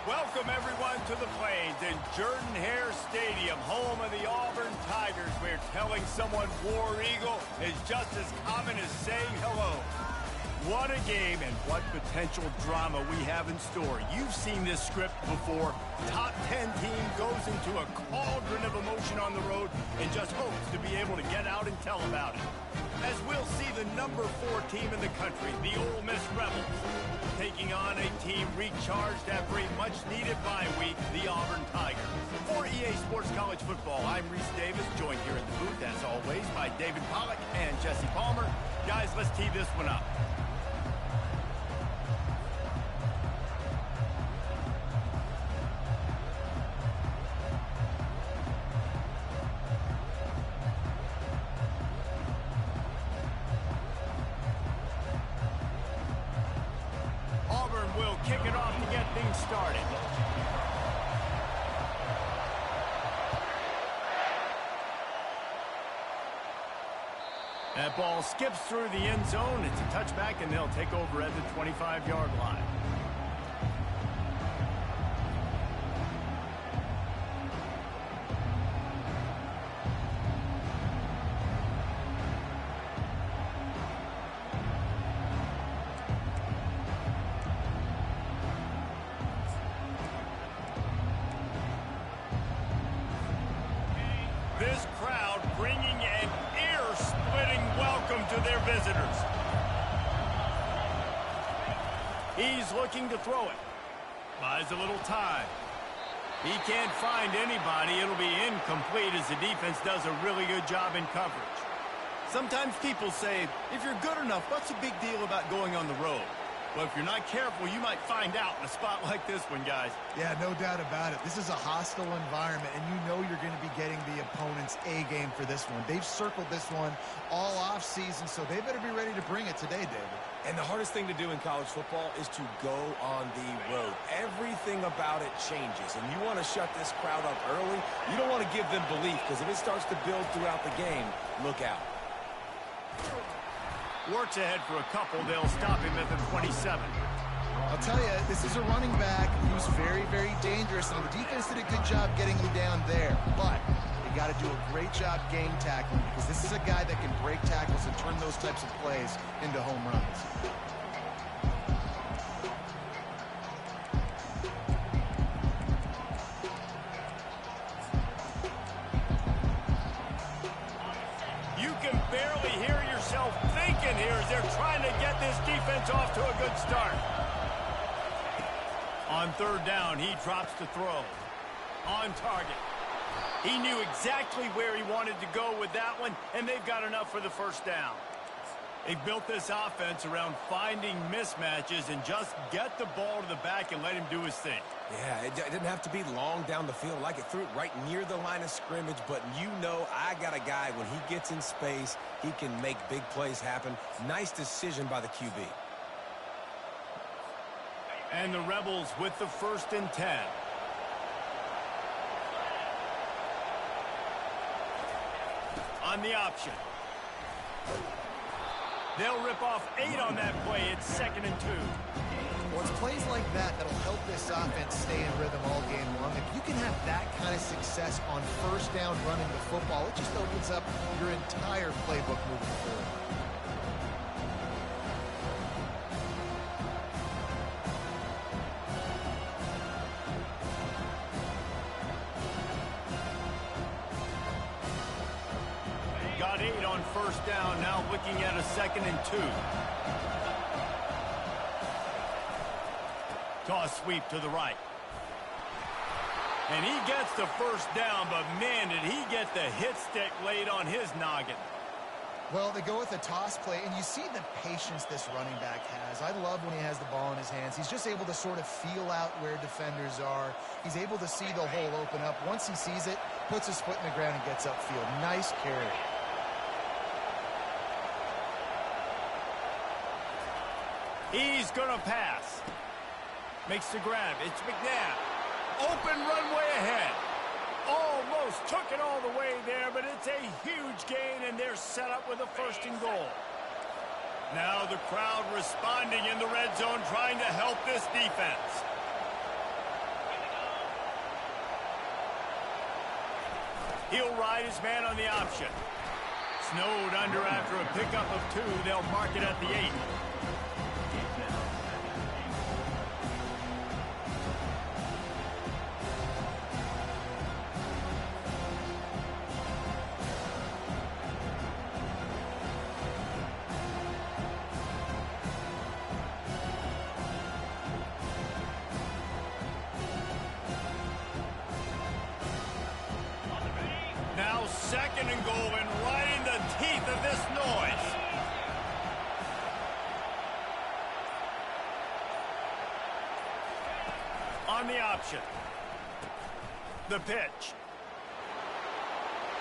Welcome, everyone, to the Plains in Jordan-Hare Stadium, home of the Auburn Tigers, where telling someone War Eagle is just as common as saying hello. What a game and what potential drama we have in store. You've seen this script before. Top 10 team goes into a cauldron of emotion on the road and just hopes to be able to get out and tell about it. As we'll see the number 4 team in the country, the Ole Miss Rebels, taking on a team recharged after a much-needed bye week, the Auburn Tigers. For EA Sports College Football, I'm Reese Davis, joined here in the booth, as always, by David Pollack and Jesse Palmer. Guys, let's tee this one up. Kick it off to get things started. That ball skips through the end zone. It's a touchback, and they'll take over at the 25-yard line. This crowd bringing an ear-splitting welcome to their visitors. He's looking to throw it. Buys a little time. He can't find anybody. It'll be incomplete as the defense does a really good job in coverage. Sometimes people say, if you're good enough, what's the big deal about going on the road? Well, if you're not careful, you might find out in a spot like this one, guys. Yeah, no doubt about it. This is a hostile environment, and you know you're going to be getting the opponent's A-game for this one. They've circled this one all off-season, so they better be ready to bring it today, David. And the hardest thing to do in college football is to go on the road. Everything about it changes, and you want to shut this crowd up early. You don't want to give them belief, because if it starts to build throughout the game, look out. Works ahead for a couple. They'll stop him at the 27. I'll tell you, this is a running back who's very, very dangerous, and the defense did a good job getting him down there. But they got to do a great job game tackling, because this is a guy that can break tackles and turn those types of plays into home runs. You can barely hear yourself thinking here as they're trying to get this defense off to a good start. On third down, he drops the throw. On target. He knew exactly where he wanted to go with that one, and they've got enough for the first down. They've built this offense around finding mismatches and just get the ball to the back and let him do his thing. Yeah, it didn't have to be long down the field. Like it threw it right near the line of scrimmage, but you know I got a guy, when he gets in space, he can make big plays happen. Nice decision by the QB. And the Rebels with the 1st and 10. On the option. They'll rip off 8 on that play. It's 2nd and 2. Well, it's plays like that that'll help this offense stay in rhythm all game long. If you can have that kind of success on first down running the football, it just opens up your entire playbook moving forward. Got 8 on first down, now looking at a 2nd and 2. Toss sweep to the right. And he gets the first down, but man, did he get the hit stick laid on his noggin. Well, they go with a toss play, and you see the patience this running back has. I love when he has the ball in his hands. He's just able to sort of feel out where defenders are. He's able to see the hole open up. Once he sees it, puts his foot in the ground and gets upfield. Nice carry. He's going to pass. Makes the grab. It's McNabb. Open runway ahead. Almost took it all the way there, but it's a huge gain, and they're set up with a 1st and goal. Now the crowd responding in the red zone, trying to help this defense. He'll ride his man on the option. Snowed under after a pickup of 2. They'll mark it at the 8. Now 2nd and goal, and right in the teeth of this noise. On the option. The pitch.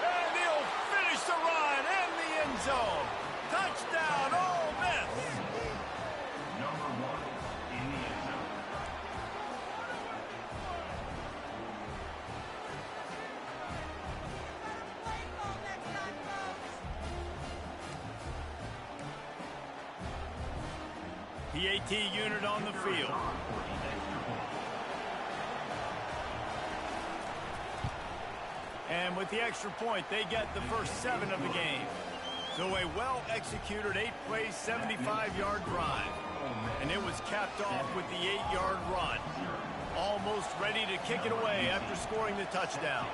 And he'll finish the run in the end zone. Touchdown, Ole Miss. Number 1 in the end zone. PAT unit on the field. And with the extra point, they get the first 7 of the game. So a well-executed 8-play, 75-yard drive. And it was capped off with the 8-yard run. Almost ready to kick it away after scoring the touchdown.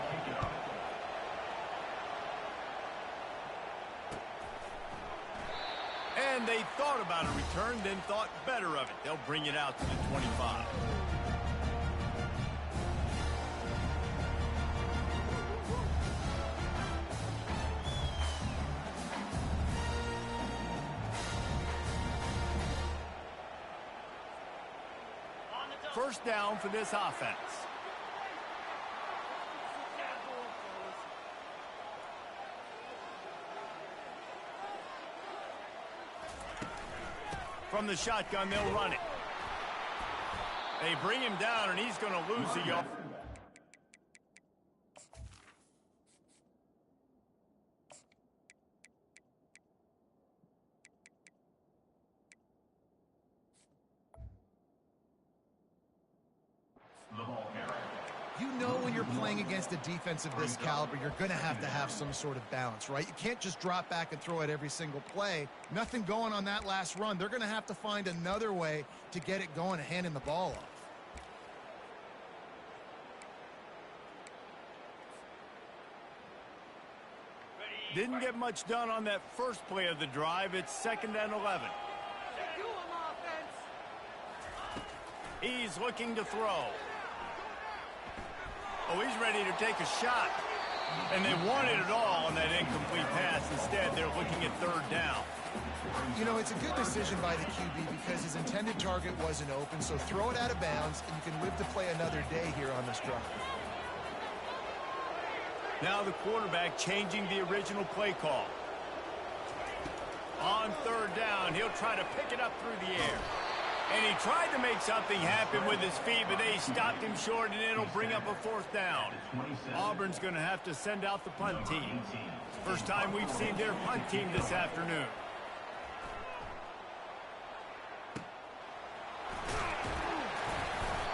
And they thought about a return, then thought better of it. They'll bring it out to the 25. First down for this offense. From the shotgun, they'll run it. They bring him down, and he's going to lose a yard. You know when you're playing against a defense of this caliber, you're going to have some sort of balance, right? You can't just drop back and throw it every single play. Nothing going on that last run. They're going to have to find another way to get it going and handing the ball off. Didn't get much done on that first play of the drive. It's 2nd and 11. He's looking to throw. Oh, he's ready to take a shot. And they wanted it all on that incomplete pass. Instead, they're looking at 3rd down. You know, it's a good decision by the QB because his intended target wasn't open, so throw it out of bounds, and you can live to play another day here on this drive. Now the quarterback changing the original play call. On 3rd down, he'll try to pick it up through the air. And he tried to make something happen with his feet, but they stopped him short, and it'll bring up a 4th down. Auburn's going to have to send out the punt team. First time we've seen their punt team this afternoon.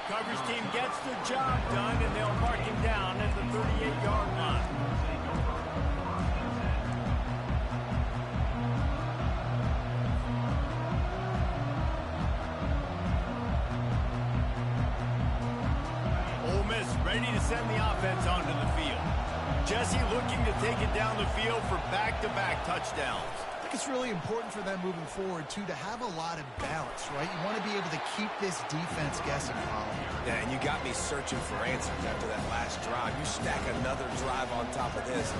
Coverage team gets the job done, and they'll mark him down at the 38-yard line. Ole Miss ready to send the offense onto the field. Jesse looking to take it down the field for back-to-back touchdowns. I think it's really important for them moving forward, too, to have a lot of balance, right? You want to be able to keep this defense guessing, Colin. Yeah, and you got me searching for answers after that last drive. You stack another drive on top of this,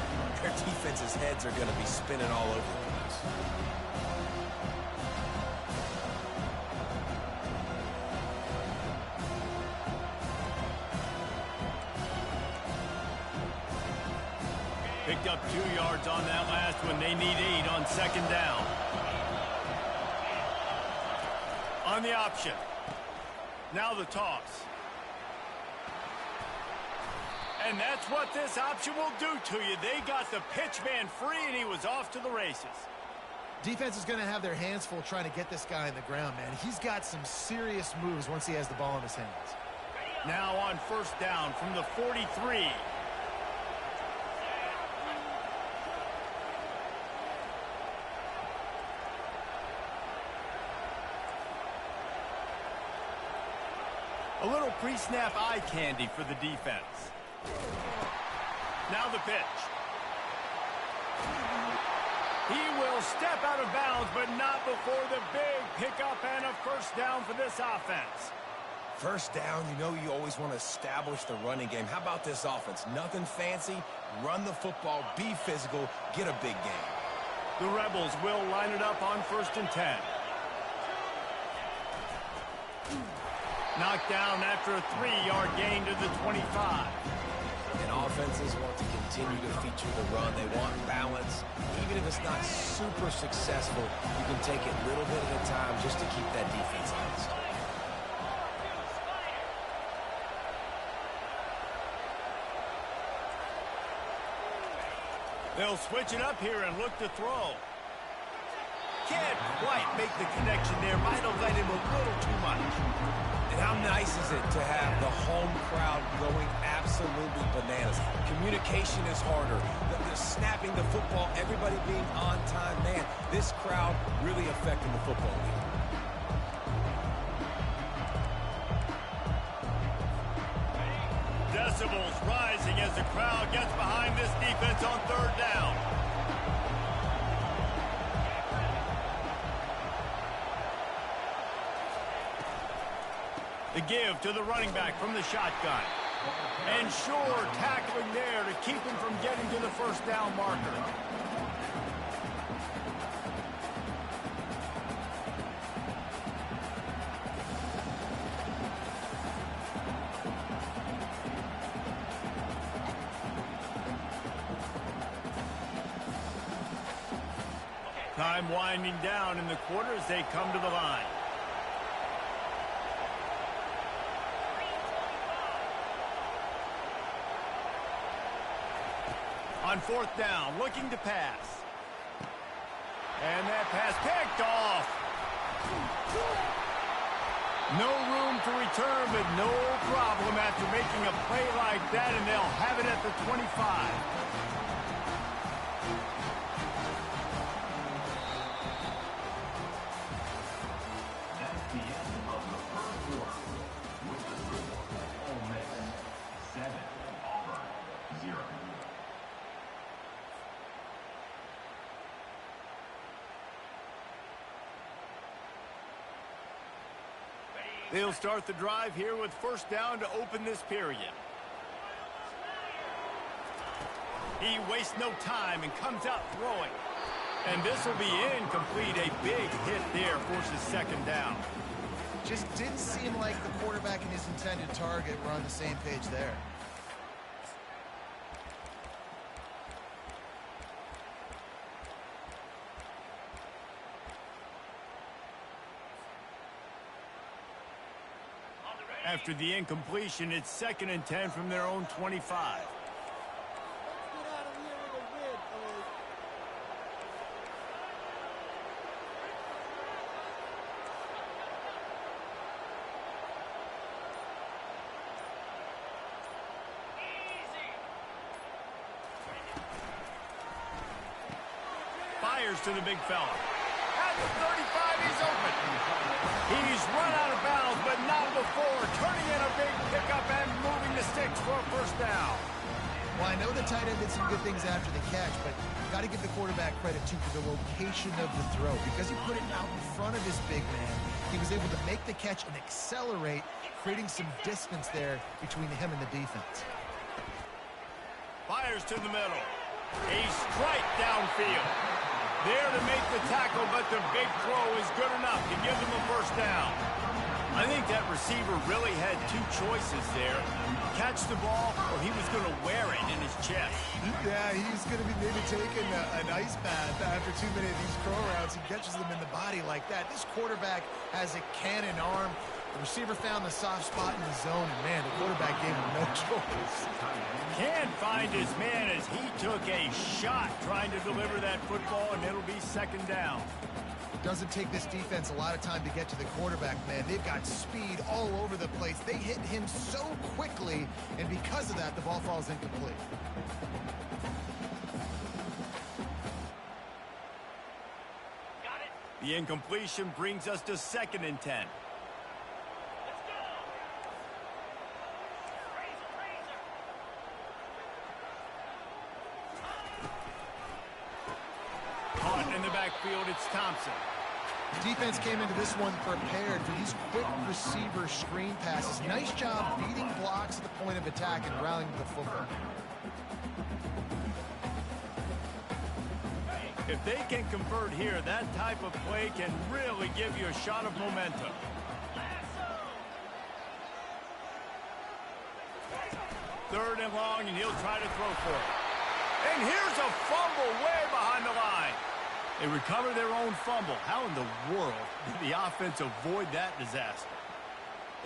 their defense's heads are going to be spinning all over the place. Picked up 2 yards on that last one. They need 8 on 2nd down. On the option. Now the toss. And that's what this option will do to you. They got the pitch man free, and he was off to the races. Defense is going to have their hands full trying to get this guy on the ground, man. He's got some serious moves once he has the ball in his hands. Now on 1st down from the 43. little pre-snap eye candy for the defense. Now the pitch. He will step out of bounds, but not before the big pickup and a first down for this offense. First down, you know you always want to establish the running game. How about this offense? Nothing fancy. Run the football, be physical, get a big gain. The Rebels will line it up on 1st and 10. Knocked down after a 3-yard gain to the 25. And offenses want to continue to feature the run. They want balance. Even if it's not super successful, you can take it little bit at a time just to keep that defense honest. They'll switch it up here and look to throw. Can't quite make the connection there. Might have let him a little too much. And how nice is it to have the home crowd going absolutely bananas? Communication is harder. The snapping the football, everybody being on time. Man, this crowd really affecting the football game. Decibels rising as the crowd gets behind this defense on 3rd down. The give to the running back from the shotgun. And sure, tackling there to keep him from getting to the first down marker. Time winding down in the quarter as they come to the line. On 4th down, looking to pass. And that pass picked off. No room to return, but no problem after making a play like that, and they'll have it at the 25. They'll start the drive here with 1st down to open this period. He wastes no time and comes out throwing. And this will be incomplete. A big hit there forces 2nd down. Just didn't seem like the quarterback and his intended target were on the same page there. After the incompletion, it's 2nd and 10 from their own 25. Fires to the big fella. At the 35, he's open. He's run out of bounds, but not before. Turning in a big pickup and moving the sticks for a 1st down. Well, I know the tight end did some good things after the catch, but got to give the quarterback credit, too, for the location of the throw. Because he put it out in front of his big man, he was able to make the catch and accelerate, creating some distance there between him and the defense. Fires to the middle. A strike downfield. There to make the tackle, but the big throw is good enough to give them a 1st down. I think that receiver really had 2 choices there. Catch the ball, or he was going to wear it in his chest. Yeah, he's going to be maybe taking an ice bath after too many of these throw routes. He catches them in the body like that. This quarterback has a cannon arm. The receiver found the soft spot in the zone, and, man, the quarterback gave him no choice. Can't find his man as he took a shot trying to deliver that football, and it'll be 2nd down. It doesn't take this defense a lot of time to get to the quarterback, man. They've got speed all over the place. They hit him so quickly, and because of that, the ball falls incomplete. The incompletion brings us to 2nd and 10. In the backfield, it's Thompson. Defense came into this one prepared for these quick receiver screen passes. Nice job beating blocks at the point of attack and rallying the football. If they can convert here, that type of play can really give you a shot of momentum. Third and long, and he'll try to throw for it. And here's a fumble way behind the line. They recover their own fumble. How in the world did the offense avoid that disaster?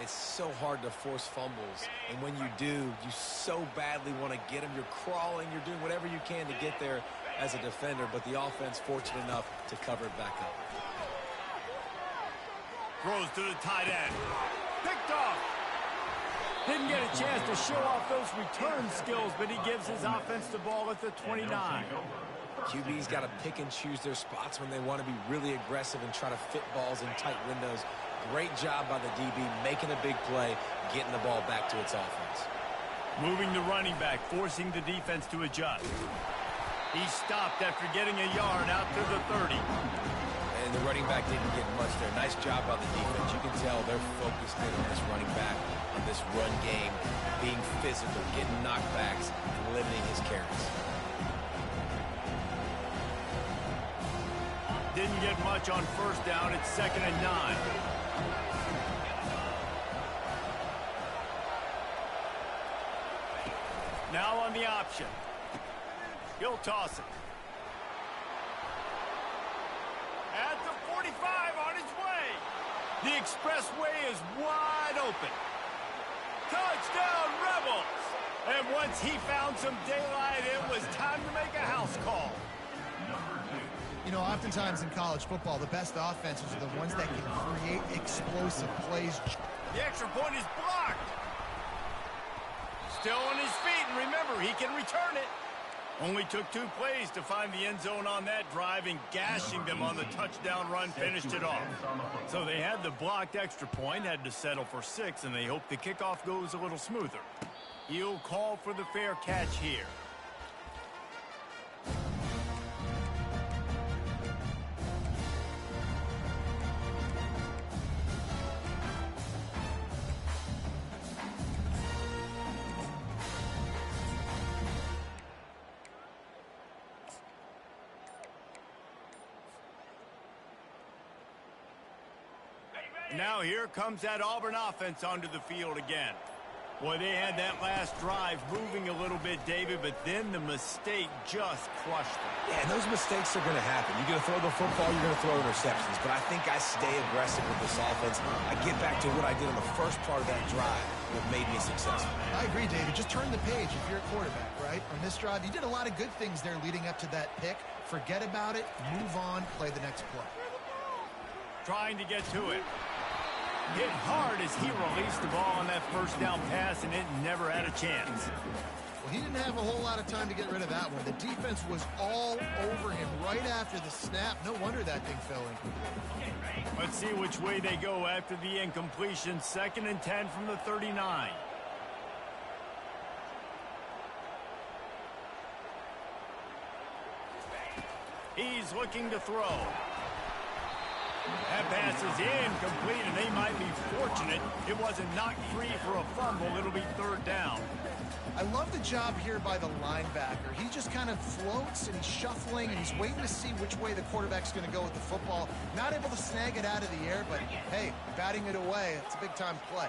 It's so hard to force fumbles, and when you do, you so badly want to get them. You're crawling, you're doing whatever you can to get there as a defender, but the offense fortunate enough to cover it back up. Throws to the tight end. Picked off. Didn't get a chance to show off those return skills, but he gives his offense the ball at the 29. QB's got to pick and choose their spots when they want to be really aggressive and try to fit balls in tight windows. Great job by the DB making a big play, getting the ball back to its offense. Moving the running back, forcing the defense to adjust. He stopped after getting a yard out to the 30. And the running back didn't get much there. Nice job by the defense. You can tell they're focused in on this running back, on this run game, being physical, getting knockbacks, and limiting his carries. Didn't get much on first down. It's 2nd and 9. Now on the option. He'll toss it. At the 45 on his way. The expressway is wide open. Touchdown, Rebels! And once he found some daylight, it was time to make a house call. You know, oftentimes in college football, the best offenses are the ones that can create explosive plays. The extra point is blocked. Still on his feet, and remember, he can return it. Only took 2 plays to find the end zone on that drive, and gashing them on the touchdown run finished it off. So they had the blocked extra point, had to settle for 6, and they hope the kickoff goes a little smoother. He'll call for the fair catch here. Now here comes that Auburn offense onto the field again. Boy, they had that last drive moving a little bit, David, but then the mistake just crushed them. Yeah, and those mistakes are going to happen. You're going to throw the football, you're going to throw interceptions, but I think I stay aggressive with this offense. I get back to what I did on the first part of that drive that made me successful. I agree, David. Just turn the page if you're a quarterback, right? On this drive, you did a lot of good things there leading up to that pick. Forget about it, move on, play the next play. Trying to get to it. Hit hard as he released the ball on that first down pass, and it never had a chance. Well, he didn't have a whole lot of time to get rid of that one. The defense was all over him right after the snap. No wonder that thing fell in. Let's see which way they go after the incompletion. 2nd and 10 from the 39. He's looking to throw. That pass is incomplete, and they might be fortunate it wasn't knocked free for a fumble. It'll be 3rd down. I love the job here by the linebacker. He just kind of floats, and he's shuffling, and he's waiting to see which way the quarterback's going to go with the football. Not able to snag it out of the air, but, hey, batting it away, it's a big-time play.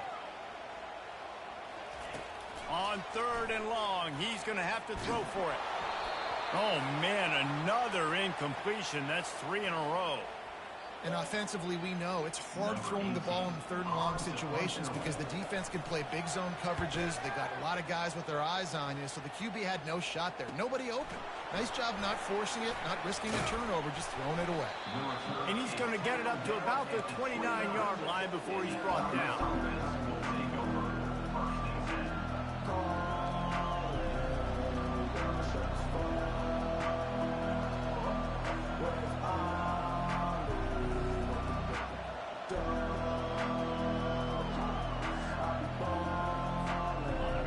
On 3rd and long, he's going to have to throw for it. Oh, man, another incompletion. That's 3 in a row. And offensively, we know it's hard throwing the ball in 3rd and long situations because the defense can play big zone coverages. They got a lot of guys with their eyes on you, so the QB had no shot there. Nobody open. Nice job not forcing it, not risking a turnover, just throwing it away. And he's going to get it up to about the 29-yard line before he's brought down.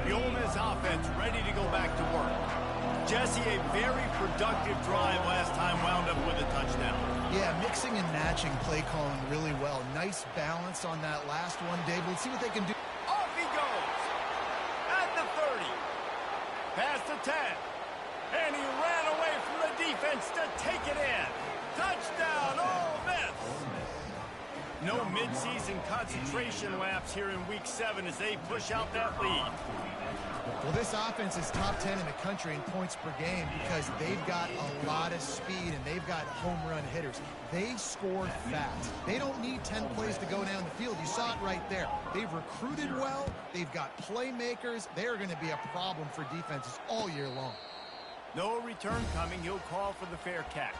The Ole Miss offense ready to go back to work. Jesse, a very productive drive last time wound up with a touchdown. Yeah, mixing and matching play calling really well. Nice balance on that last one, Dave. Let's see what they can do. Off he goes. At the 30. Past the 10. And he ran away from the defense to take it in. Touchdown, Ole Miss. No midseason concentration laps here in Week 7 as they push out that lead. Well, this offense is top 10 in the country in points per game because they've got a lot of speed and they've got home run hitters. They scored fast. They don't need 10 plays to go down the field. You saw it right there. They've recruited well. They've got playmakers. They're going to be a problem for defenses all year long. No return coming. He'll call for the fair catch.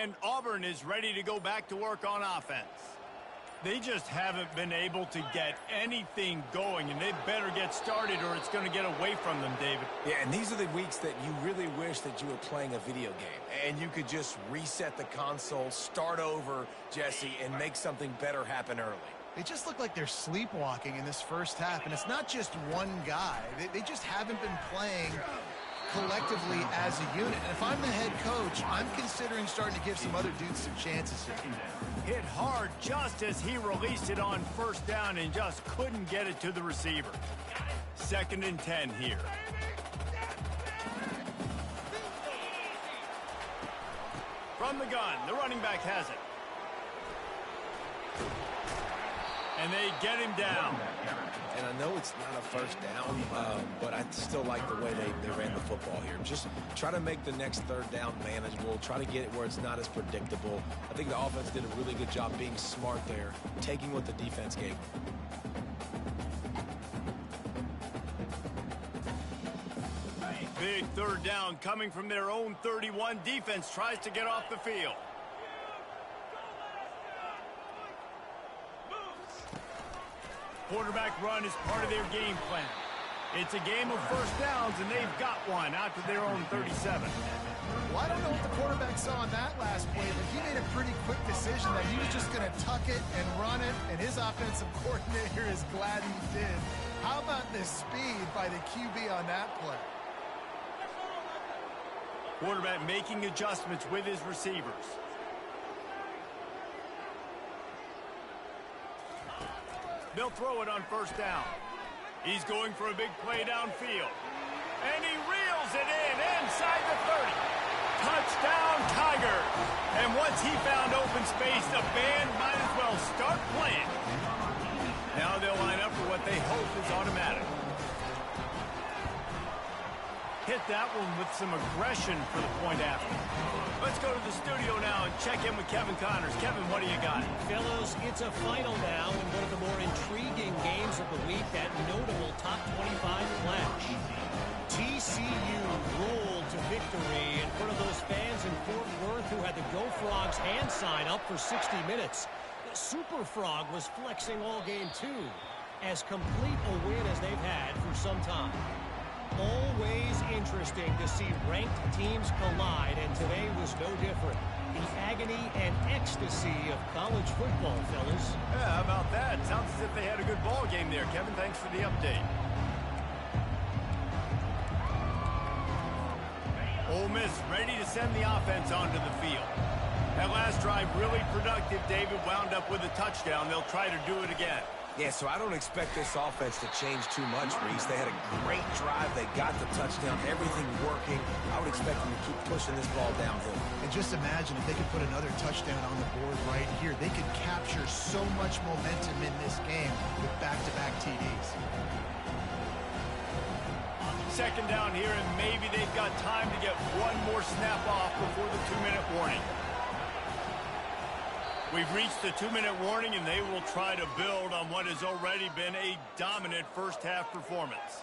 And Auburn is ready to go back to work on offense. They just haven't been able to get anything going, and they better get started or it's going to get away from them, David. Yeah, and these are the weeks that you really wish that you were playing a video game and you could just reset the console, start over, Jesse, and make something better happen early. They just look like they're sleepwalking in this first half, and it's not just one guy. They just haven't been playing collectively as a unit. And if I'm the head coach, I'm considering starting to give some other dudes some chances here. Hit hard just as he released it on first down and just couldn't get it to the receiver. 2nd and 10 here. From the gun, the running back has it. And they get him down. And I know it's not a first down, but I still like the way they ran the football here. Just try to make the next 3rd down manageable. Try to get it where it's not as predictable. I think the offense did a really good job being smart there, taking what the defense gave them. Big 3rd down coming from their own 31. Defense tries to get off the field. Quarterback run is part of their game plan. It's a game of first downs, and they've got one out to their own 37. Well, I don't know what the quarterback saw on that last play, but he made a pretty quick decision that he was just going to tuck it and run it, and his offensive coordinator is glad he did. How about the speed by the QB on that play? Quarterback making adjustments with his receivers. They'll throw it on first down. He's going for a big play downfield. And he reels it in inside the 30. Touchdown, Tigers. And once he found open space, the band might as well start playing. Now they'll line up for what they hope is automatic. Hit that one with some aggression for the point after. Let's go to the studio now and check in with Kevin Connors. Kevin, what do you got? Fellows, it's a final now in one of the more intriguing games of the week, that notable top 25 clash. TCU rolled to victory in front of those fans in Fort Worth who had the Go Frogs hand sign up for 60 minutes. The Super Frog was flexing all game too, as complete a win as they've had for some time. Always interesting to see ranked teams collide, and today was no different. The agony and ecstasy of college football, fellas. Yeah, how about that? Sounds as if they had a good ball game there. Kevin, thanks for the update. Ole Miss ready to send the offense onto the field. That last drive really productive. David wound up with a touchdown. They'll try to do it again. Yeah, so I don't expect this offense to change too much, Reese. They had a great drive. They got the touchdown. Everything working. I would expect them to keep pushing this ball downhill. And just imagine if they could put another touchdown on the board right here. They could capture so much momentum in this game with back-to-back TDs. 2nd down here, and maybe they've got time to get one more snap off before the 2-minute warning. We've reached the 2-minute warning, and they will try to build on what has already been a dominant first-half performance.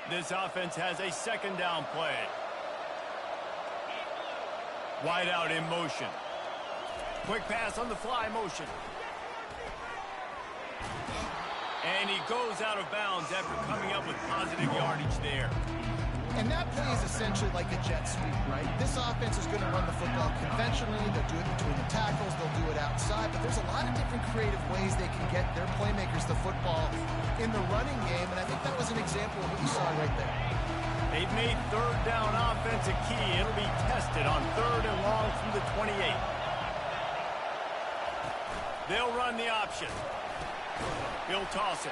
This offense has a second down play. Wide out in motion. Quick pass on the fly motion. And he goes out of bounds after coming up with positive yardage there. And that play is essentially like a jet sweep, right? This offense is going to run the football conventionally. They'll do it between the tackles. They'll do it outside. But there's a lot of different creative ways they can get their playmakers the football in the running game. And I think that was an example of what you saw right there. They've made third down offense a key. It'll be tested on 3rd and long from the 28. They'll run the option. He'll toss it.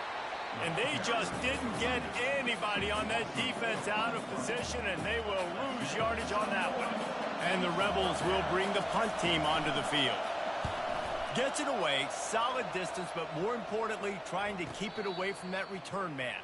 And they just didn't get anybody on that defense out of position, and they will lose yardage on that one. And the Rebels will bring the punt team onto the field. Gets it away, solid distance, but more importantly, trying to keep it away from that return man.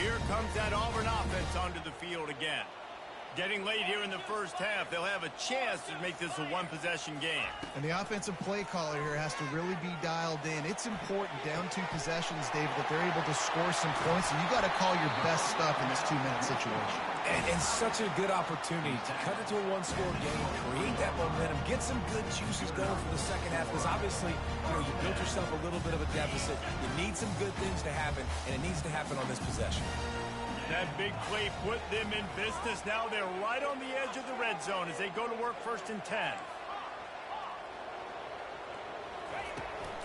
Here comes that Auburn offense onto the field again. Getting late here in the first half, they'll have a chance to make this a one-possession game. And the offensive play caller here has to really be dialed in. It's important down 2 possessions, David, that they're able to score some points. And you got to call your best stuff in this 2-minute situation. And such a good opportunity to cut it to a one-score game, create that momentum, get some good juices going for the second half. Because obviously, you built yourself a little bit of a deficit. You need some good things to happen, and it needs to happen on this possession. That big play put them in business. Now they're right on the edge of the red zone as they go to work 1st and 10.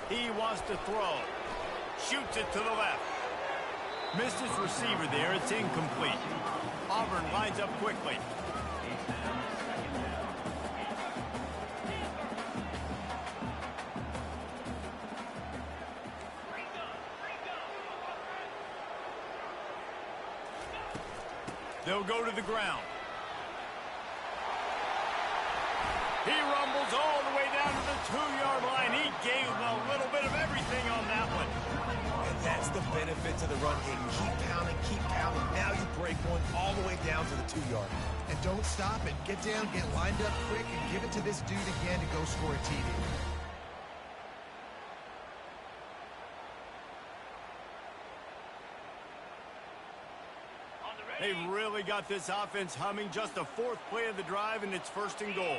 He wants to throw. Shoots it to the left. Missed his receiver there. It's incomplete. Auburn lines up quickly. They'll go to the ground. He rumbles all the way down to the 2-yard line. He gave him a little bit of everything on that one. And that's the benefit to the run game. Keep pounding, keep pounding. Now you break one all the way down to the 2-yard. And don't stop it. Get down, get lined up quick, and give it to this dude again to go score a TD. They've really got this offense humming. Just the 4th play of the drive, and it's 1st and goal.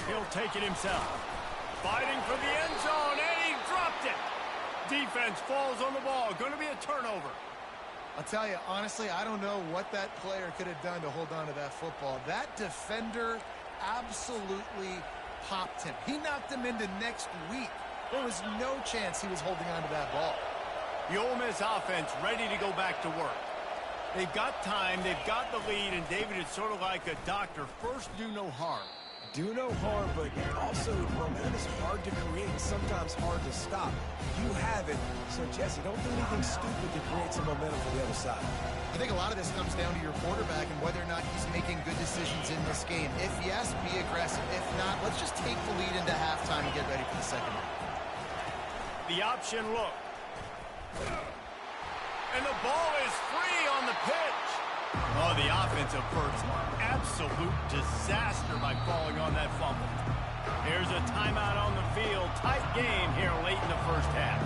He'll take it himself. Fighting for the end zone, and he dropped it. Defense falls on the ball. Going to be a turnover. I'll tell you, honestly, I don't know what that player could have done to hold on to that football. That defender absolutely popped him. He knocked him into next week. There was no chance he was holding on to that ball. The Ole Miss offense ready to go back to work. They've got time. They've got the lead. And, David, it's sort of like a doctor. First, do no harm. Do no harm, but also momentum is hard to create, sometimes hard to stop. You have it, so Jesse, don't do anything stupid to create some momentum for the other side. I think a lot of this comes down to your quarterback and whether or not he's making good decisions in this game. If yes, be aggressive. If not, let's just take the lead into halftime and get ready for the second half. The option look. And the ball is free on the pitch. Oh, the offense averts absolute disaster by falling on that fumble. Here's a timeout on the field. Tight game here late in the first half.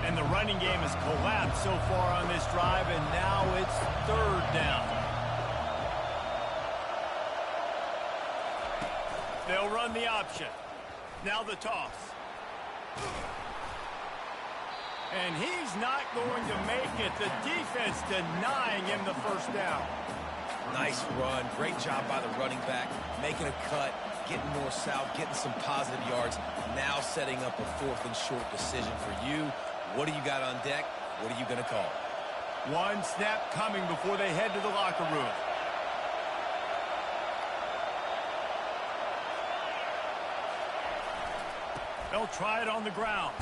And the running game has collapsed so far on this drive, and now it's 3rd down. They'll run the option. Now the toss. And he's not going to make it. The defense denying him the 1st down. Nice run. Great job by the running back. Making a cut, getting north-south, getting some positive yards. Now setting up a 4th and short decision for you. What do you got on deck? What are you going to call? One snap coming before they head to the locker room. They'll try it on the ground.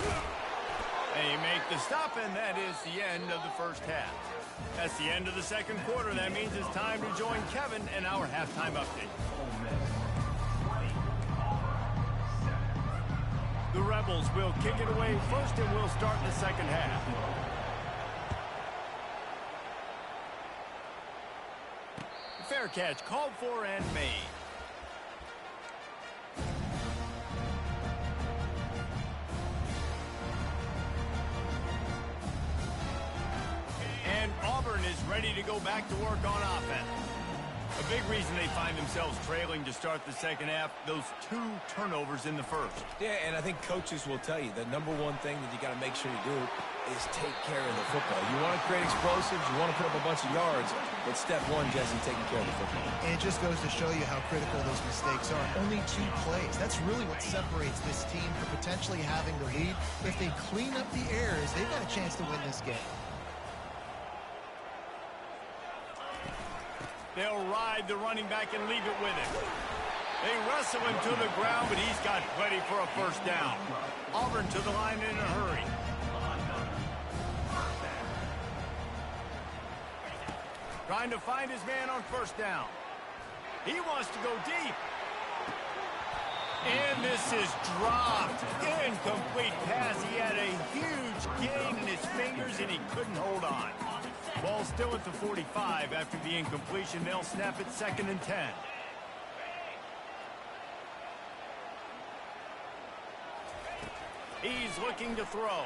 They make the stop, and that is the end of the first half. That's the end of the second quarter. That means it's time to join Kevin and our halftime update. The Rebels will kick it away first, and we'll start the second half. Fair catch called for and made. And Auburn is ready to go back to work on offense. A big reason they find themselves trailing to start the second half, those 2 turnovers in the first. Yeah, and I think coaches will tell you the number one thing that you got to make sure you do is take care of the football. You want to create explosives, you want to put up a bunch of yards, but step one, Jesse, taking care of the football. And it just goes to show you how critical those mistakes are. Only 2 plays. That's really what separates this team from potentially having the lead. If they clean up the errors, they've got a chance to win this game. They'll ride the running back and leave it with him. They wrestle him to the ground, but he's got plenty for a first down. Auburn to the line in a hurry. Trying to find his man on first down. He wants to go deep. And this is dropped. Incomplete pass. He had a huge gain in his fingers, and he couldn't hold on. Ball still at the 45 after the incompletion. They'll snap it 2nd and 10. He's looking to throw.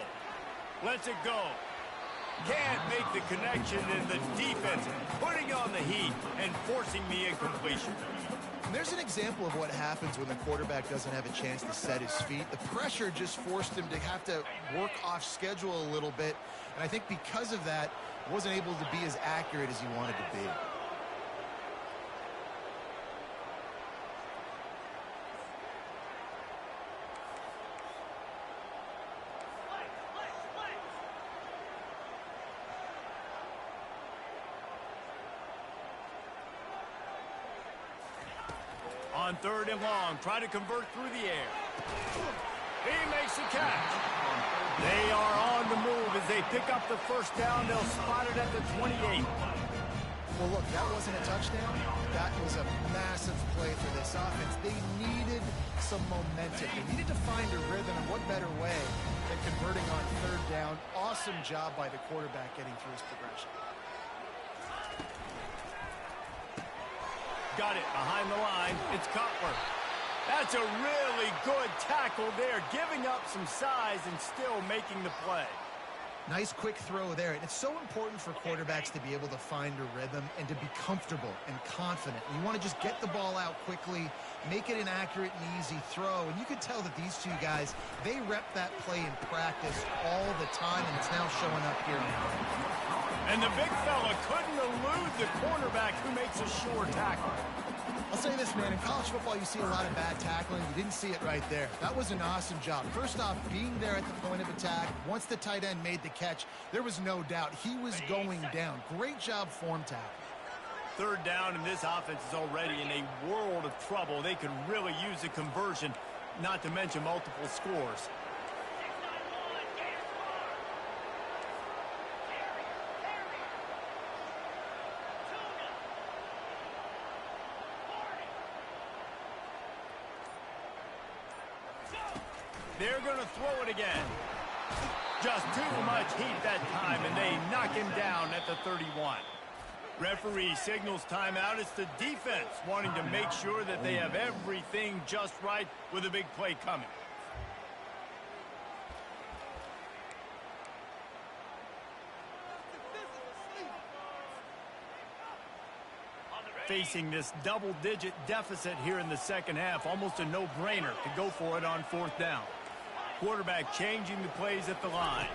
Lets it go. Can't make the connection, and the defense putting on the heat and forcing the incompletion. And there's an example of what happens when the quarterback doesn't have a chance to set his feet. The pressure just forced him to have to work off schedule a little bit. And I think because of that, wasn't able to be as accurate as he wanted to be. On 3rd and long, try to convert through the air. He makes the catch. They are on the move as they pick up the first down. They'll spot it at the 28. Well, look, that wasn't a touchdown. That was a massive play for this offense. They needed some momentum. They needed to find a rhythm, and what better way than converting on 3rd down. Awesome job by the quarterback getting through his progression. Got it behind the line. It's Cutler. That's a really good tackle there, giving up some size and still making the play. Nice quick throw there. And it's so important for quarterbacks to be able to find a rhythm and to be comfortable and confident. You want to just get the ball out quickly, make it an accurate and easy throw. And you could tell that these 2 guys, they rep that play in practice all the time, and it's now showing up here now. And the big fella couldn't elude the cornerback who makes a sure tackle. I'll say this, man, in college football, you see a lot of bad tackling. You didn't see it right there. That was an awesome job. First off, being there at the point of attack. Once the tight end made the catch, there was no doubt he was going down. Great job form tackle. 3rd down, and this offense is already in a world of trouble. They could really use a conversion, not to mention multiple scores. They're going to throw it again. Just too much heat that time, and they knock him down at the 31. Referee signals timeout. It's the defense wanting to make sure that they have everything just right with a big play coming. Facing this double-digit deficit here in the second half, almost a no-brainer to go for it on 4th down. Quarterback changing the plays at the line.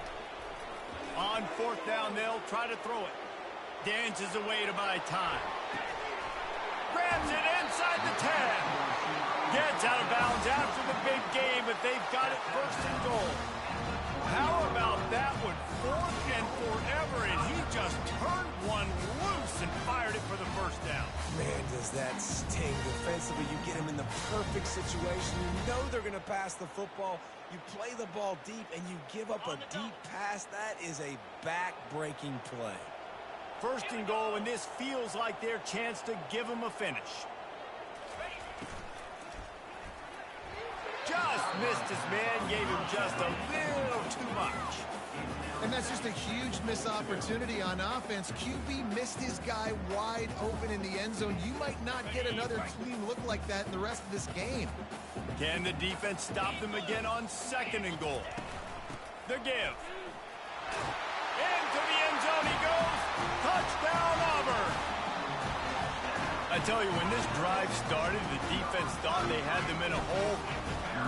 On 4th down, they'll try to throw it. Dances away to buy time. Grabs it inside the 10. Gets out of bounds after the big game, but they've got it 1st and goal. How about that one? 4th and forever, and he just turned one loose this and fired it for the first down. Man, does that sting. Defensively, you get them in the perfect situation. You know they're going to pass the football. You play the ball deep, and you give up a deep pass. That is a back-breaking play. First and goal, and this feels like their chance to give them a finish. Just missed his man, gave him just a little too much. And that's just a huge missed opportunity on offense. QB missed his guy wide open in the end zone. You might not get another clean look like that in the rest of this game. Can the defense stop them again on second and goal? The give. Into the end zone he goes. Touchdown, Auburn. I tell you, when this drive started, the defense thought they had them in a hole.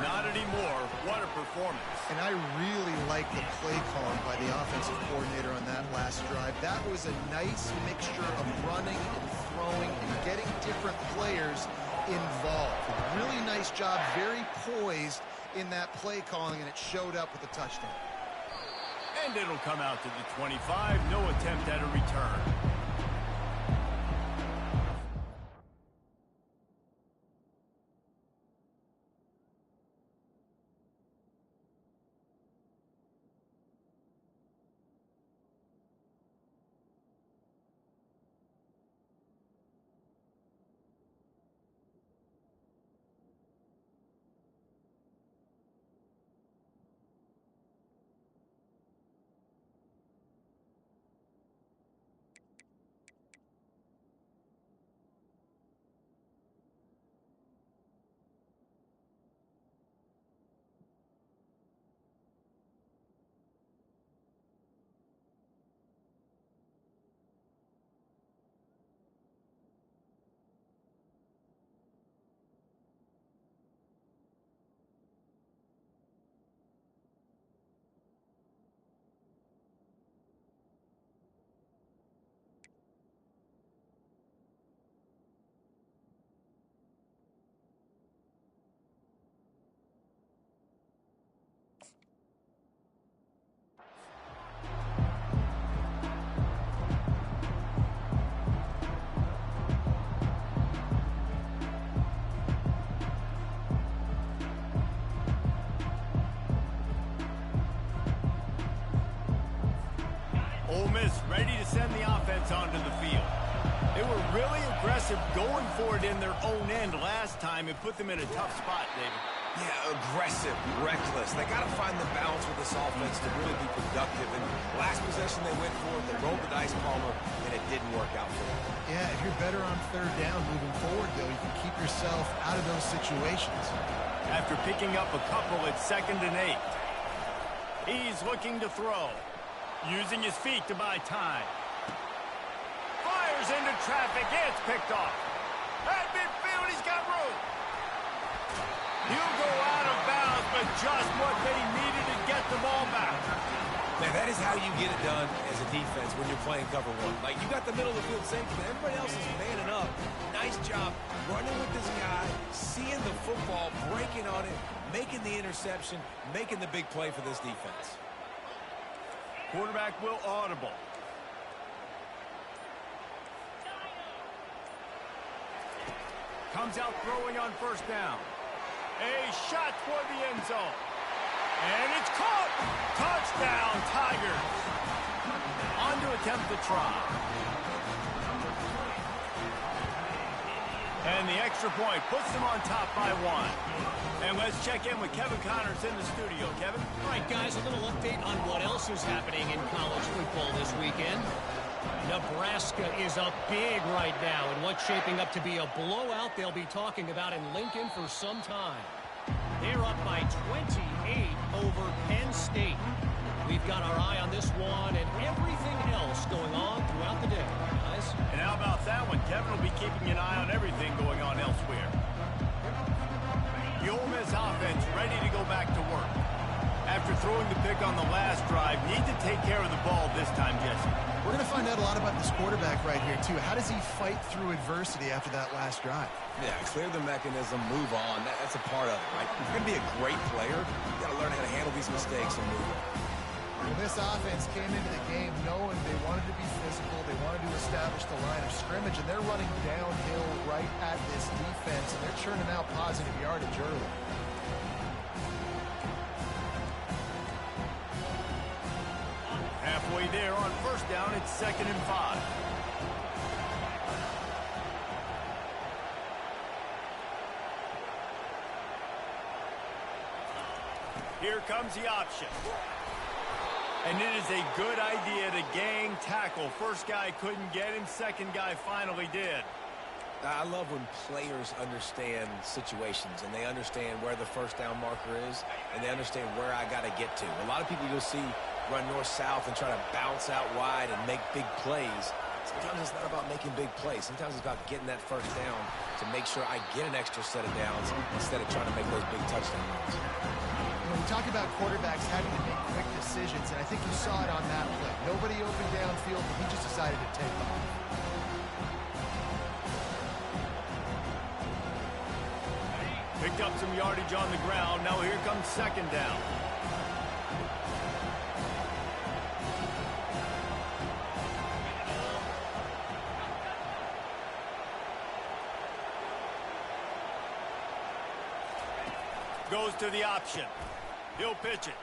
Not anymore. What a performance. And I really like the play calling by the offensive coordinator on that last drive. That was a nice mixture of running and throwing and getting different players involved. Really nice job, very poised in that play calling, and it showed up with a touchdown. And it'll come out to the 25. No attempt at a return. Ole Miss ready to send the offense onto the field. They were really aggressive going for it in their own end last time. It put them in a tough spot, David. Yeah, aggressive, reckless. They got to find the balance with this offense to really be productive. And last possession they went for it, they rolled the dice, Palmer, and it didn't work out for them. Yeah, if you're better on third down moving forward, though, you can keep yourself out of those situations. After picking up a couple at 2nd and 8. He's looking to throw. Using his feet to buy time. Fires into traffic. It's picked off. At midfield, he's got room. He'll go out of bounds, but just what they needed to get the ball back. Man, that is how you get it done as a defense when you're playing cover one. Like, you got the middle of the field safe, but everybody else is manning up. Nice job running with this guy, seeing the football, breaking on it, making the interception, making the big play for this defense. Quarterback will audible. Comes out throwing on first down. A shot toward the end zone. And it's caught. Touchdown, Tigers. On to attempt the try. And the extra point puts them on top by 1. And let's check in with Kevin Connors in the studio. Kevin? All right, guys, a little update on what else is happening in college football this weekend. Nebraska is up big right now in what's shaping up to be a blowout they'll be talking about in Lincoln for some time. They're up by 28 over Penn State. We've got our eye on this one and everything else going on throughout the day, guys. And how about that one? Kevin will be keeping an eye on everything going on elsewhere. The Ole Miss offense ready to go back to work. After throwing the pick on the last drive, need to take care of the ball this time, Jesse. We're going to find out a lot about this quarterback right here, too. How does he fight through adversity after that last drive? Yeah, clear the mechanism, move on. That's a part of it, right? If you're going to be a great player, you got to learn how to handle these mistakes and move on. Well, this offense came into the game knowing they wanted to be physical, they wanted to establish the line of scrimmage, and they're running downhill right at this defense, and they're churning out positive yardage early. Halfway there on first down, it's 2nd and 5. Here comes the option. And it is a good idea to gang tackle. First guy couldn't get him, second guy finally did. I love when players understand situations and they understand where the first down marker is and they understand where I got to get to. A lot of people you'll see run north-south and try to bounce out wide and make big plays. Sometimes it's not about making big plays. Sometimes it's about getting that first down to make sure I get an extra set of downs instead of trying to make those big touchdown runs. We talk about quarterbacks having to make quick decisions, and I think you saw it on that play. Nobody open downfield, but he just decided to take off. Picked up some yardage on the ground. Now here comes 2nd down. Goes to the option. He'll pitch it.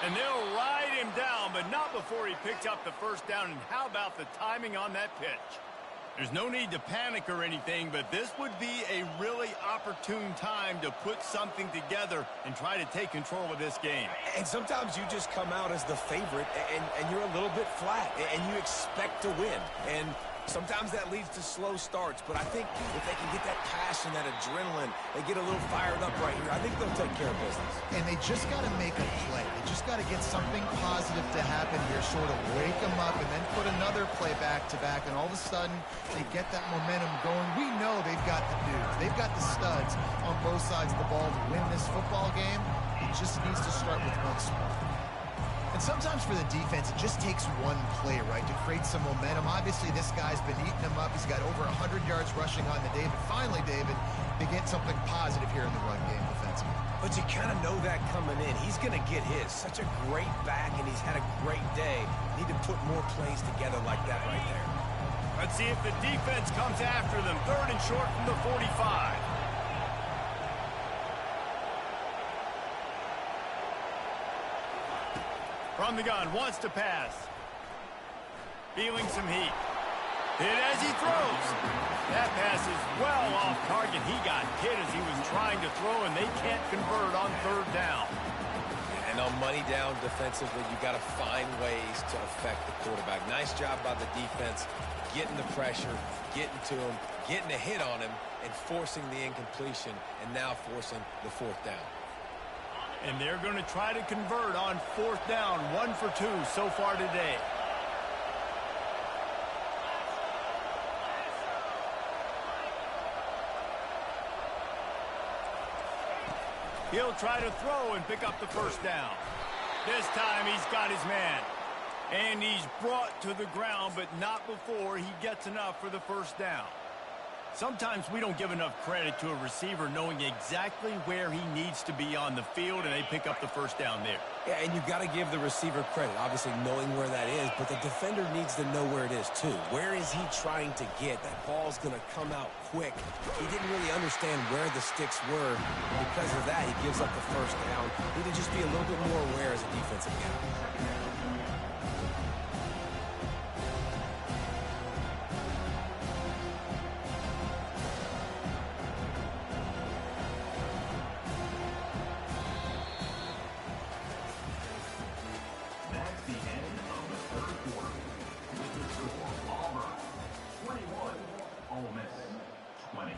And they'll ride him down, but not before he picks up the first down. And how about the timing on that pitch? There's no need to panic or anything, but this would be a really opportune time to put something together and try to take control of this game. And sometimes you just come out as the favorite and you're a little bit flat and you expect to win. And sometimes that leads to slow starts, but I think if they can get that passion, that adrenaline, they get a little fired up right here, I think they'll take care of business. And they just got to make a play. They just got to get something positive to happen here, sort of wake them up, and then put another play back-to-back, and all of a sudden they get that momentum going. We know they've got the dudes. They've got the studs on both sides of the ball to win this football game. It just needs to start with one spark. And sometimes for the defense, it just takes one play, right, to create some momentum. Obviously, this guy's been eating them up. He's got over 100 yards rushing on the day. But finally, David, they get something positive here in the run game defensively. But you kind of know that coming in. He's going to get his. Such a great back, and he's had a great day. Need to put more plays together like that right there. Let's see if the defense comes after them. 3rd and short from the 45. From the gun, wants to pass. Feeling some heat. Hit as he throws. That pass is well off target. He got hit as he was trying to throw, and they can't convert on 3rd down. And on money down defensively, you got to find ways to affect the quarterback. Nice job by the defense, getting the pressure, getting to him, getting a hit on him, and forcing the incompletion, and now forcing the 4th down. And they're going to try to convert on 4th down. 1 for 2 so far today. He'll try to throw and pick up the first down. This time he's got his man. And he's brought to the ground, but not before he gets enough for the first down. Sometimes we don't give enough credit to a receiver knowing exactly where he needs to be on the field, and they pick up the first down there. Yeah, and you've got to give the receiver credit, obviously knowing where that is, but the defender needs to know where it is too. Where is he trying to get? That ball's going to come out quick. He didn't really understand where the sticks were. Because of that, he gives up the first down. Need to just be a little bit more aware as a defensive guy. That's the end of the 3rd quarter. With the score, Auburn 21, Ole Miss 20.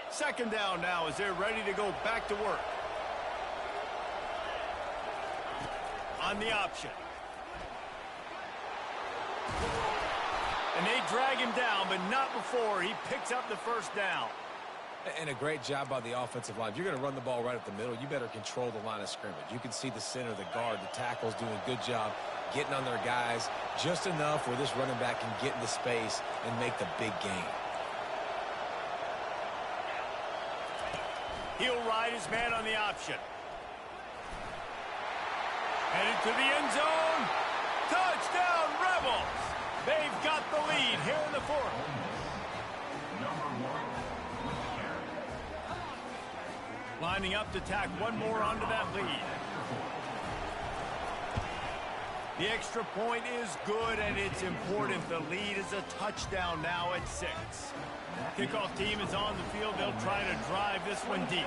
Second down now as they're ready to go back to work. On the option. And they drag him down, but not before he picks up the first down. And a great job by the offensive line. If you're going to run the ball right up the middle, you better control the line of scrimmage. You can see the center, the guard, the tackles doing a good job getting on their guys just enough where this running back can get into space and make the big gain. He'll ride his man on the option. Headed to the end zone. Touchdown, Rebels! They've got the lead here in the fourth. Lining up to tack one more onto that lead. The extra point is good, and it's important. The lead is a touchdown now at 6. Kickoff team is on the field. They'll try to drive this one deep.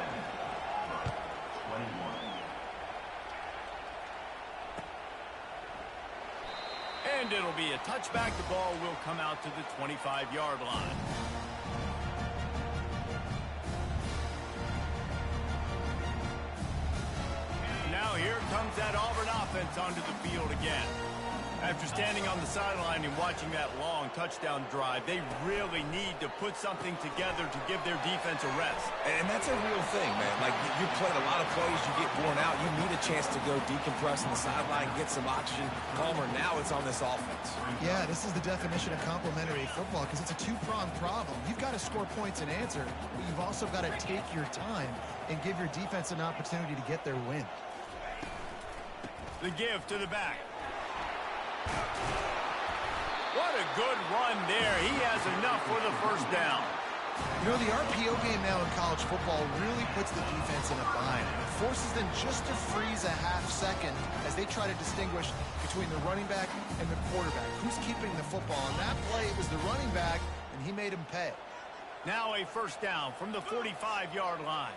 And it'll be a touchback. The ball will come out to the 25-yard line. Now here comes that Auburn offense onto the field again. After standing on the sideline and watching that long touchdown drive, they really need to put something together to give their defense a rest. And that's a real thing, man. Like, you played a lot of plays, you get worn out, you need a chance to go decompress on the sideline, get some oxygen. Palmer, now it's on this offense. Yeah, this is the definition of complementary football because it's a two-pronged problem. You've got to score points and answer, but you've also got to take your time and give your defense an opportunity to get their win. The give to the back. What a good run there. He has enough for the first down. You know, the RPO game now in college football really puts the defense in a bind. It forces them just to freeze a half second as they try to distinguish between the running back and the quarterback. Who's keeping the football? On that play, it was the running back, and he made him pay. Now a first down from the 45-yard line.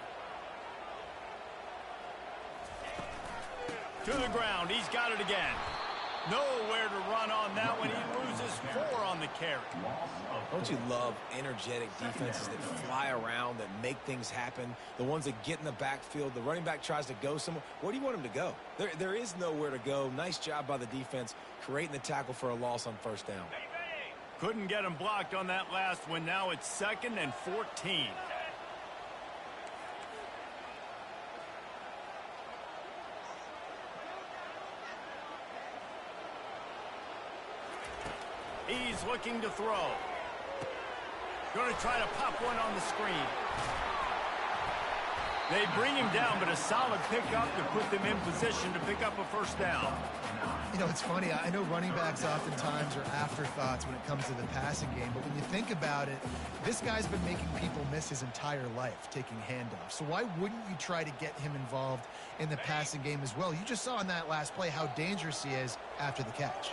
To the ground. He's got it again. Nowhere to run on that one. He loses 4 on the carry. Don't you love energetic defenses that fly around, that make things happen? The ones that get in the backfield. The running back tries to go somewhere. Where do you want him to go? There is nowhere to go. Nice job by the defense creating the tackle for a loss on first down. Couldn't get him blocked on that last one. Now it's 2nd and 14. He's looking to throw. Going to try to pop one on the screen. They bring him down, but a solid pickup to put them in position to pick up a first down. You know, it's funny. I know running backs oftentimes are afterthoughts when it comes to the passing game, but when you think about it, this guy's been making people miss his entire life taking handoffs. So why wouldn't you try to get him involved in the passing game as well? You just saw in that last play how dangerous he is after the catch.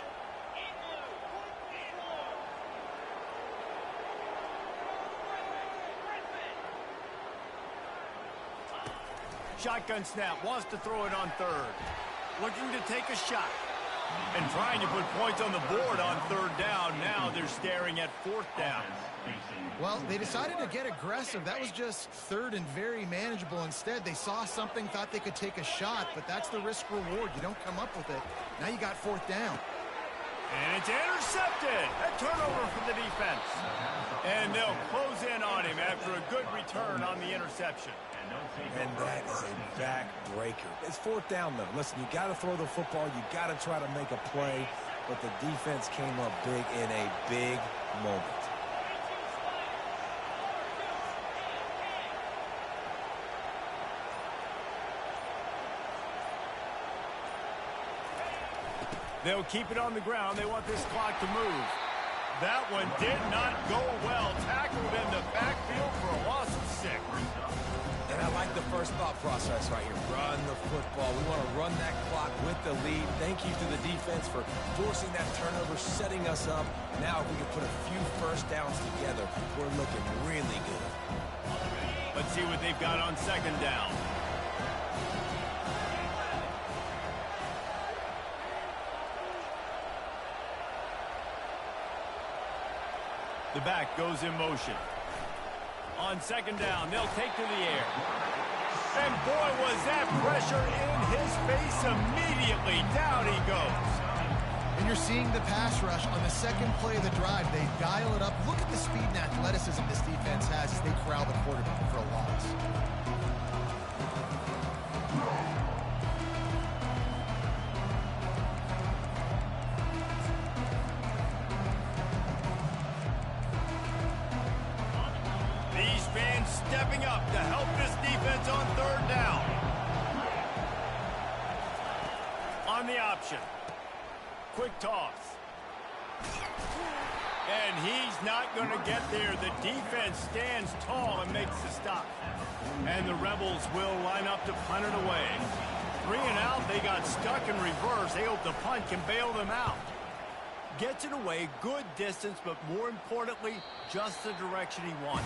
Shotgun snap, wants to throw it on 3rd. Looking to take a shot. And trying to put points on the board on 3rd down. Now they're staring at 4th down. Well, they decided to get aggressive. That was just 3rd and very manageable. Instead, they saw something, thought they could take a shot, but that's the risk reward. You don't come up with it. Now you got 4th down. And it's intercepted. A turnover for the defense. And they'll close in on him after a good return on the interception. And that is a backbreaker. It's 4th down, though. Listen, you got to throw the football. You got to try to make a play. But the defense came up big in a big moment. They'll keep it on the ground. They want this clock to move. That one did not go well. Tackled in the backfield for a loss of 6. And I like the first thought process right here. Run the football. We want to run that clock with the lead. Thank you to the defense for forcing that turnover, setting us up. Now if we can put a few first downs together, we're looking really good. Let's see what they've got on 2nd down. The back goes in motion. On 2nd down, they'll take to the air. And boy, was that pressure in his face immediately. Down he goes. And you're seeing the pass rush on the 2nd play of the drive. They dial it up. Look at the speed and athleticism this defense has as they corral the quarterback for a stepping up to help this defense on third down. On the option. Quick toss. And he's not going to get there. The defense stands tall and makes the stop. And the Rebels will line up to punt it away. 3 and out, they got stuck in reverse. They hope the punt can bail them out. Gets it away, good distance, but more importantly, just the direction he wanted.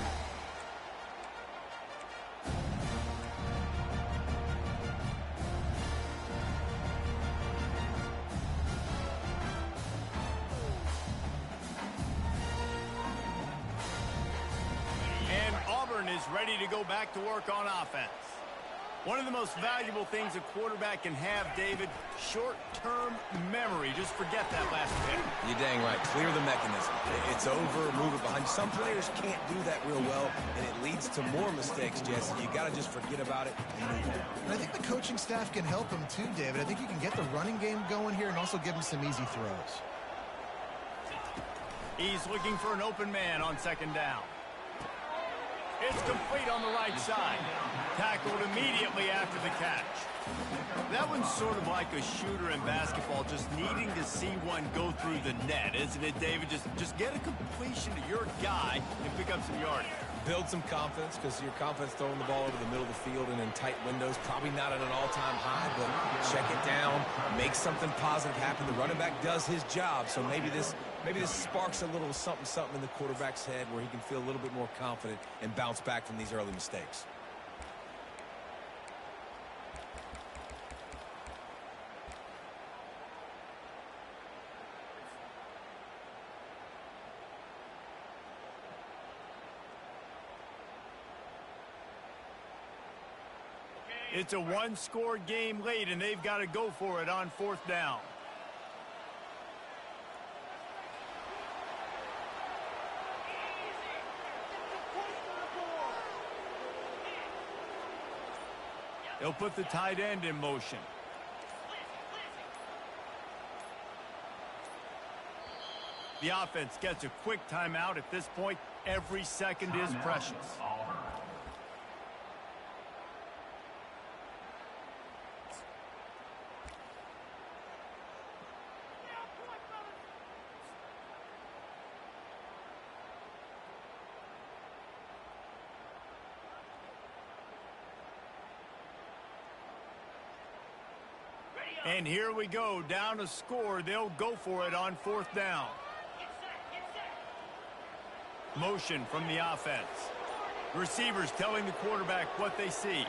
And Auburn is ready to go back to work on offense. One of the most valuable things a quarterback can have, David, short-term memory. Just forget that last pick. You're dang right. Clear the mechanism. It's over, move it behind you. Some players can't do that real well, and it leads to more mistakes, Jesse. You got to just forget about it and move on. And I think the coaching staff can help him too, David. I think you can get the running game going here and also give him some easy throws. He's looking for an open man on second down. It's complete on the right side. Tackled immediately after the catch. That one's sort of like a shooter in basketball, just needing to see one go through the net, isn't it, David? Just get a completion to your guy and pick up some yardage. Build some confidence, because your confidence throwing the ball over the middle of the field and in tight windows, probably not at an all-time high, but check it down, make something positive happen. The running back does his job, so maybe this sparks a little something in the quarterback's head where he can feel a little bit more confident and bounce back from these early mistakes. It's a one-score game late, and they've got to go for it on fourth down. They'll put the tight end in motion. The offense gets a quick timeout. At this point, every second is precious. And here we go, down a score. They'll go for it on fourth down. Motion from the offense. Receivers telling the quarterback what they see.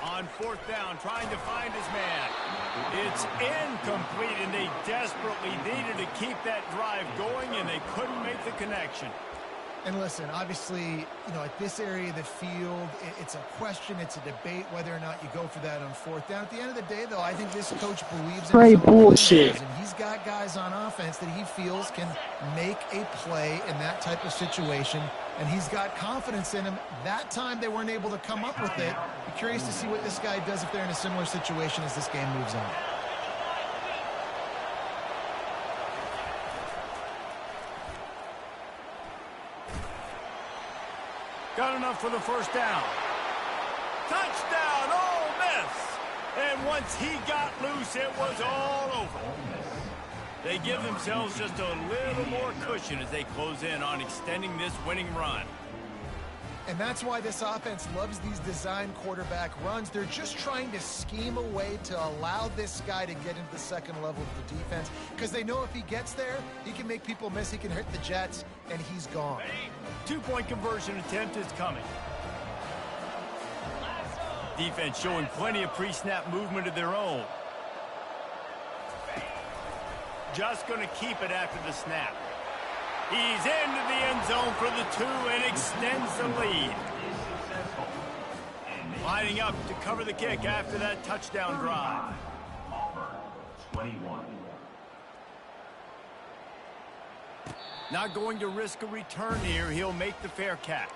On fourth down, trying to find his man. It's incomplete, and they desperately needed to keep that drive going, and they couldn't make the connection. And listen, obviously, at this area of the field, it's a question, it's a debate whether or not you go for that on fourth down. At the end of the day, though, I think this coach believes in his own bullshit. And he's got guys on offense that he feels can make a play in that type of situation, and he's got confidence in him. That time they weren't able to come up with it. Be curious to see what this guy does if they're in a similar situation as this game moves on. Got enough for the first down. Touchdown, Ole Miss! And once he got loose, it was all over. They give themselves just a little more cushion as they close in on extending this winning run. And that's why this offense loves these design quarterback runs. They're just trying to scheme a way to allow this guy to get into the second level of the defense, because they know if he gets there, he can make people miss, he can hit the Jets, and he's gone. 2-point conversion attempt is coming. Defense showing plenty of pre-snap movement of their own. Just going to keep it after the snap. He's into the end zone for the 2 and extends the lead. Lining up to cover the kick after that touchdown drive. Auburn, 21. Not going to risk a return here. He'll make the fair catch.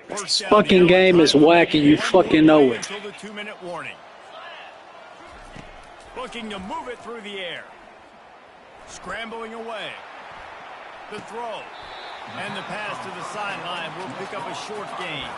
This fucking game is wacky. You fucking know it. Until the 2-minute warning. Looking to move it through the air. Scrambling away. The throw. And the pass to the sideline will pick up a short gain.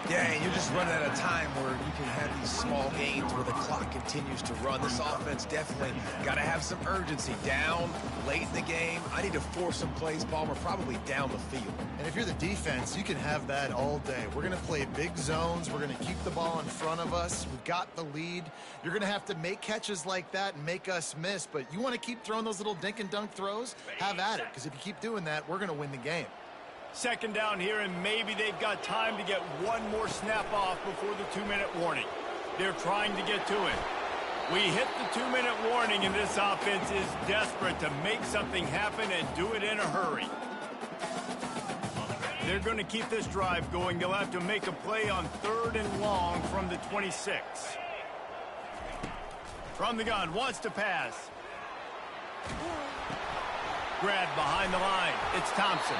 Yeah, and you're just running at a time where you can have these small gains where the clock continues to run. This offense definitely got to have some urgency. Down, late in the game. I need to force some plays, Palmer, probably down the field. And if you're the defense, you can have that all day. We're going to play big zones. We're going to keep the ball in front of us. We've got the lead. You're going to have to make catches like that and make us miss. But you want to keep throwing those little dink and dunk throws? Have at it, because if you keep doing that, we're going to win the game. Second down here, and maybe they've got time to get one more snap off before the 2-minute warning. They're trying to get to it. We hit the 2-minute warning, and this offense is desperate to make something happen and do it in a hurry. They're going to keep this drive going. They'll have to make a play on 3rd and long from the 26. From the gun, wants to pass. Grab behind the line. It's Thompson.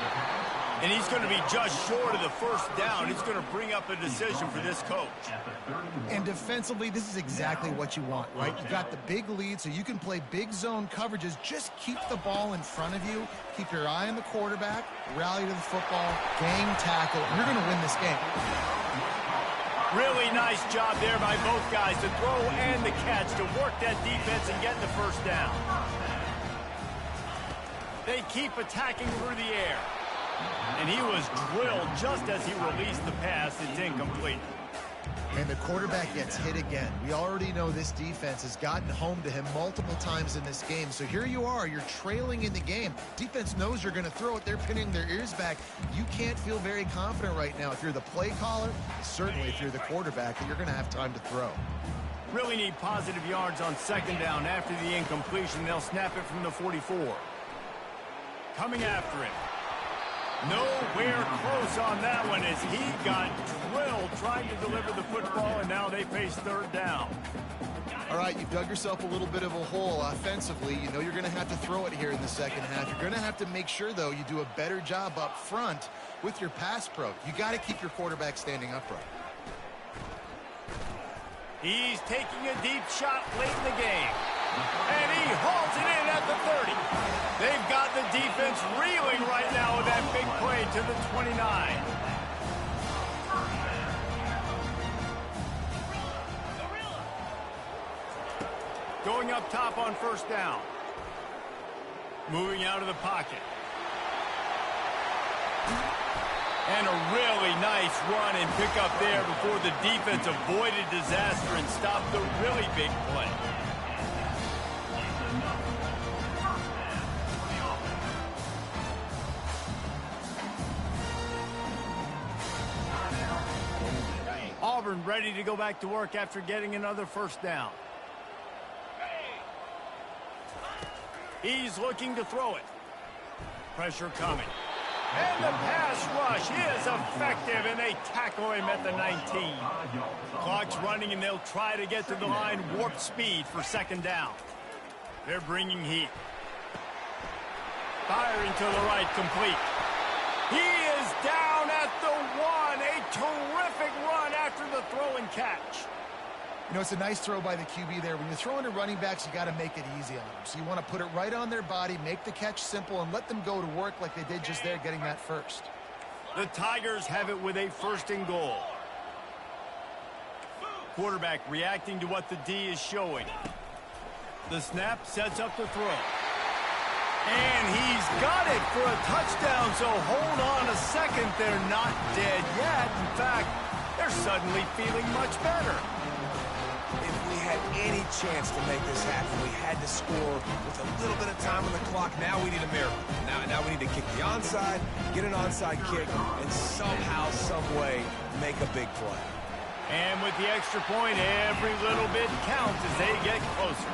And he's going to be just short of the first down. It's going to bring up a decision for this coach. And defensively, this is exactly what you want, right? You've got the big lead, so you can play big zone coverages. Just keep the ball in front of you. Keep your eye on the quarterback. Rally to the football. Gang tackle. You're going to win this game. Really nice job there by both guys to throw and the catch to work that defense and get the first down. They keep attacking through the air. And he was drilled just as he released the pass. It's incomplete. And the quarterback gets hit again. We already know this defense has gotten home to him multiple times in this game. So here you are. You're trailing in the game. Defense knows you're going to throw it. They're pinning their ears back. You can't feel very confident right now. If you're the play caller, certainly if you're the quarterback, you're going to have time to throw. Really need positive yards on second down. After the incompletion, they'll snap it from the 44. Coming after it. Nowhere close on that one as he got drilled trying to deliver the football, and now they face 3rd down. All right, you've dug yourself a little bit of a hole offensively. You know you're going to have to throw it here in the second half. You're going to have to make sure, though, you do a better job up front with your pass pro. You got to keep your quarterback standing upright. He's taking a deep shot late in the game. And he hauls it in at the 30. They've got the defense reeling right now with that big play to the 29. Going up top on first down. Moving out of the pocket. And a really nice run and pick up there before the defense avoided disaster and stopped the really big play. Auburn ready to go back to work after getting another first down. He's looking to throw it. Pressure coming. And the pass rush is effective, and they tackle him at the 19. Clock's running, and they'll try to get to the line warp speed for second down. They're bringing heat. Firing to the right, complete. He is down at the 1. A terrific run after the throw and catch. You know, it's a nice throw by the QB there. When you're throwing to running backs, you got to make it easy on them. So you want to put it right on their body, make the catch simple, and let them go to work like they did just there, getting that first. The Tigers have it with a 1st and goal. Quarterback reacting to what the D is showing. The snap sets up the throw. And he's got it for a touchdown, so hold on a second. They're not dead yet. In fact, they're suddenly feeling much better. If we had any chance to make this happen, we had to score with a little bit of time on the clock. Now we need a miracle. Now we need to kick the onside, get an onside kick, and somehow, some way, make a big play. And with the extra point, every little bit counts as they get closer.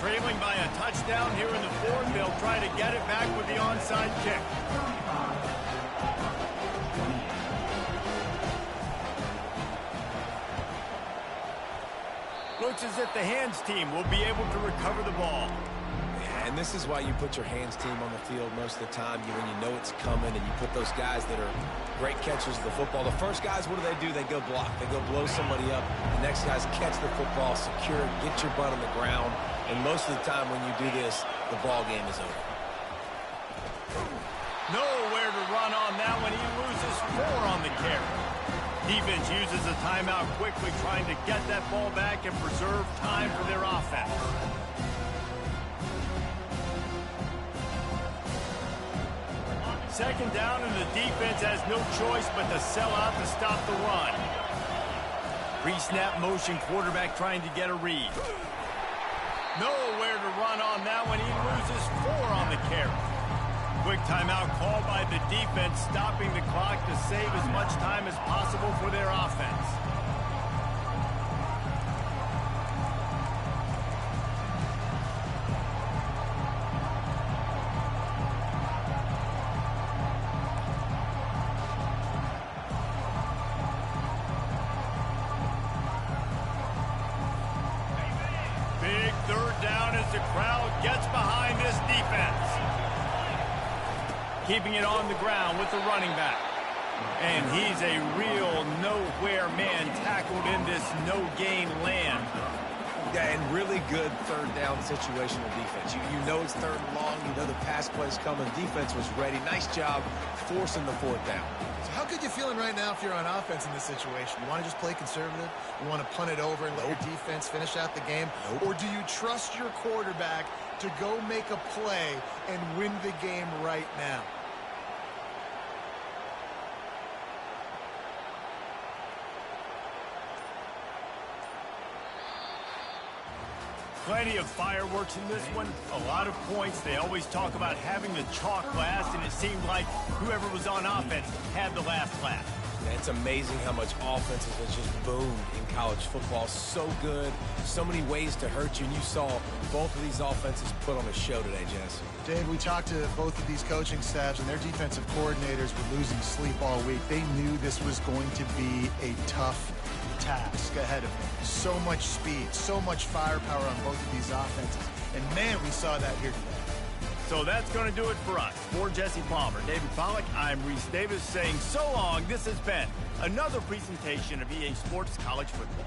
Trailing by a touchdown here in the 4th, they'll try to get it back with the onside kick. Looks as if the hands team will be able to recover the ball. And this is why you put your hands team on the field most of the time. When you know it's coming, and you put those guys that are great catchers of the football. The first guys, what do? They go block. They go blow somebody up. The next guys catch the football, secure it, get your butt on the ground. And most of the time when you do this, the ball game is over. Nowhere to run on that one. He loses 4 on the carry. Defense uses a timeout quickly, trying to get that ball back and preserve time for their offense. Second down, and the defense has no choice but to sell out to stop the run. Pre-snap motion, quarterback trying to get a read. Nowhere to run on that one. He loses 4 on the carry. Quick timeout called by the defense, stopping the clock to save as much time as possible for their offense. Big third down as the crowd gets behind this defense. Keeping it on the ground with the running back. And he's a real nowhere man tackled in this no-gain land. Yeah, and really good third down situational defense. You know it's third and long. You know the pass play's coming. Defense was ready. Nice job forcing the 4th down. So how good you feeling right now if you're on offense in this situation? You want to just play conservative? You want to punt it over and let your defense finish out the game? Or do you trust your quarterback to go make a play and win the game right now? Plenty of fireworks in this one. A lot of points. They always talk about having the chalk last, and it seemed like whoever was on offense had the last laugh. It's amazing how much offenses have just boomed in college football. So good. So many ways to hurt you. And you saw both of these offenses put on a show today, Jess. Dave, we talked to both of these coaching staffs, and their defensive coordinators were losing sleep all week. They knew this was going to be a tough task ahead of them. So much speed, so much firepower on both of these offenses. And, man, we saw that here today. So that's going to do it for us. For Jesse Palmer, David Pollack, I'm Reese Davis saying so long. This has been another presentation of EA Sports College Football.